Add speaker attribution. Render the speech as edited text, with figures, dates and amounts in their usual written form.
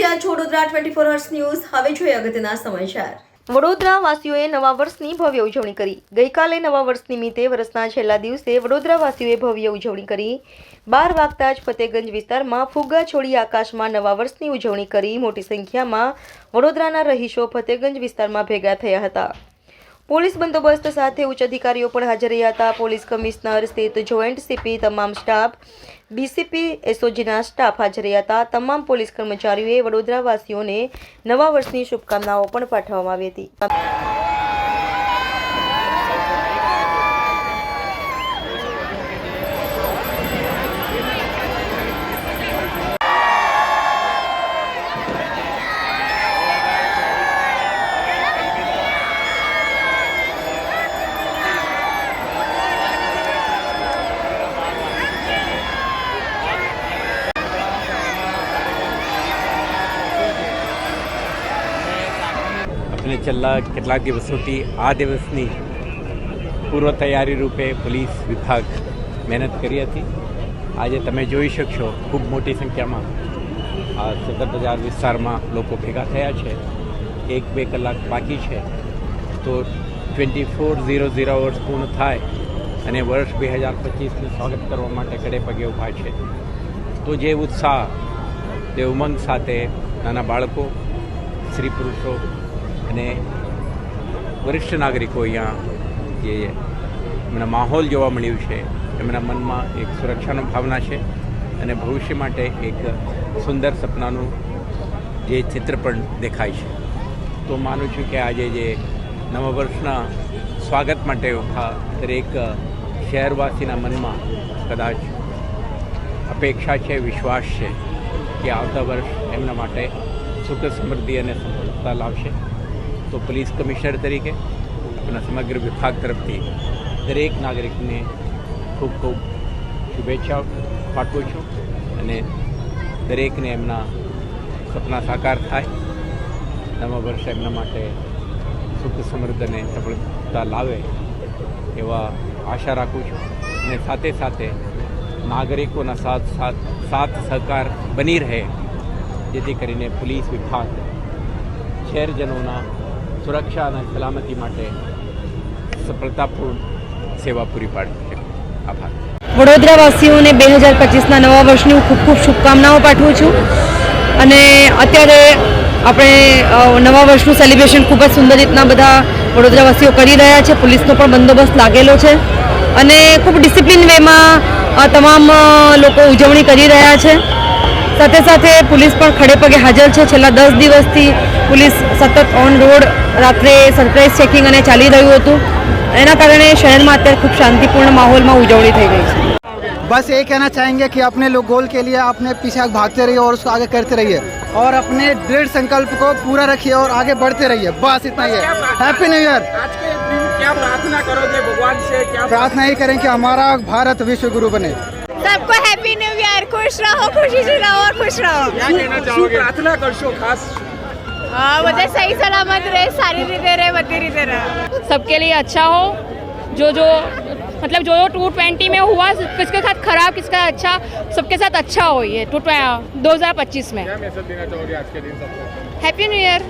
Speaker 1: રહ્યા છો Vadodara 24 hours news. હવે જોઈએ અગત્યના સમાચાર।
Speaker 2: વડોદરા વાસીઓએ નવા વર્ષની ભવ્ય ઉજવણી કરી। ગઈકાલે નવા વર્ષ નિમિત્તે વર્ષના છેલ્લા દિવસે વડોદરા વાસીઓએ ભવ્ય ઉજવણી કરી। 12 વાગતા જ ફતેગંજ વિસ્તારમાં ફુગ્ગા છોડી આકાશમાં નવા વર્ષની ઉજવણી કરી મોટી સંખ્યામાં વડોદરાના રહીશો ફતેગંજ વિસ્તારમાં ભેગા થયા હતા। પોલીસ બંદોબસ્ત સાથે ઉચ્ચ અધિકારીઓ પણ હાજર રહ્યા હતા। પોલીસ કમિશનર સ્થિત જોઈન્ટ સીપી, તમામ સ્ટાફ, ડીસીપી, એસઓજીના સ્ટાફ હાજર રહ્યા હતા। તમામ પોલીસ કર્મચારીઓએ વડોદરા વાસીઓને નવા વર્ષની શુભકામનાઓ પણ પાઠવવામાં આવી હતી।
Speaker 3: અને છેલ્લા કેટલાક દિવસોથી આ દિવસની પૂર્વ તૈયારી રૂપે પોલીસ વિભાગ મહેનત કરી હતી। આજે તમે જોઈ શકશો ખૂબ મોટી સંખ્યામાં આ સદર બજાર વિસ્તારમાં લોકો ભેગા થયા છે। 1-2 કલાક બાકી છે તો 2400 વર્ષ પૂર્ણ થાય અને વર્ષ 2025નું સ્વાગત કરવા માટે કડે પગે ઊભા છે। તો જે ઉત્સાહ, તે ઉમંગ સાથે નાના બાળકો, સ્ત્રી પુરુષો અને વરિષ્ઠ નાગરિકો અહીંયા જે એમના માહોલ જોવા મળ્યું છે, એમના મનમાં એક સુરક્ષાનો ભાવના છે અને ભવિષ્ય માટે એક સુંદર સપનાનું જે ચિત્ર પણ દેખાય છે। તો માનું છું કે આજે જે નવા વર્ષના સ્વાગત માટે ઉભા દરેક શહેરવાસીના મનમાં કદાચ અપેક્ષા છે, વિશ્વાસ છે કે આવતા વર્ષ એમના માટે સુખ સમૃદ્ધિ અને સફળતા લાવશે। તો પોલીસ કમિશનર તરીકે આપણા સમગ્ર વિભાગ તરફથી દરેક નાગરિકને ખૂબ ખૂબ શુભેચ્છાઓ પાઠવું છું અને દરેકને એમના સપના સાકાર થાય, નવા વર્ષ એમના માટે સુખ સમૃદ્ધ અને સફળતા લાવે એવા આશા રાખું છું અને સાથે સાથે નાગરિકોના સાથ સહકાર બની રહે, જેથી કરીને પોલીસ વિભાગ શહેરજનોના સુરક્ષા અને સલામતી માટે સફળતાપૂર્ણ સેવા પૂરી પાડી શકે। આભાર।
Speaker 2: વડોદરા વાસીઓને 2025ના નવા વર્ષની ખૂબ ખૂબ શુભકામનાઓ પાઠવું છું અને અત્યારે આપણે નવા વર્ષનું સેલિબ્રેશન ખૂબ જ સુંદર રીતના બધા વડોદરાવાસીઓ કરી રહ્યા છે। પોલીસનો પણ બંદોબસ્ત લાગેલો છે અને ખૂબ ડિસિપ્લિન વેમાં તમામ લોકો ઉજવણી કરી રહ્યા છે। સાથે સાથે પોલીસ પણ ખડે પગે હાજર છે। છેલ્લા 10 દિવસથી પોલીસ સતત ઓન રોડ રાત્રે સરપ્રાઇઝ ચેકિંગ અને ચાલી રહ્યું હતું। એના કારણે શહેરમાં અત્યારે ખૂબ શાંતિપૂર્ણ માહોલમાં ઉજવણી થઈ ગઈ છે।
Speaker 4: बस यही कहना चाहेंगे कि अपने लोग गोल के लिए अपने पीछे भागते रहिए और उसको आगे करते रहिए और अपने दृढ़ संकल्प को पूरा रखिए और आगे बढ़ते रहिए। बस इतना ही है। Happy new year.
Speaker 5: आज के दिन क्या प्रार्थना करोगे भगवान से? क्या
Speaker 4: प्रार्थना ही करें कि हमारा भारत विश्व गुरु बने।
Speaker 6: सबको हैप्पी न्यू ईयर। खुश रहो, खुशी से रहो और खुश रहो।
Speaker 5: क्या कहना चाहोगे? प्रार्थना करशो खास?
Speaker 6: हाँ, બધા સહી સલામત રહે, સારી રીતે રહે, બધી રીતે રહે।
Speaker 7: सबके लिए अच्छा हो। जो मतलब जो 220 में हुआ, किसके साथ खराब, किसका अच्छा, सबके साथ अच्छा हो ये 2025 में।
Speaker 5: क्या मैसेज देना चाहोगे आज के दिन सबको?
Speaker 7: Happy new year.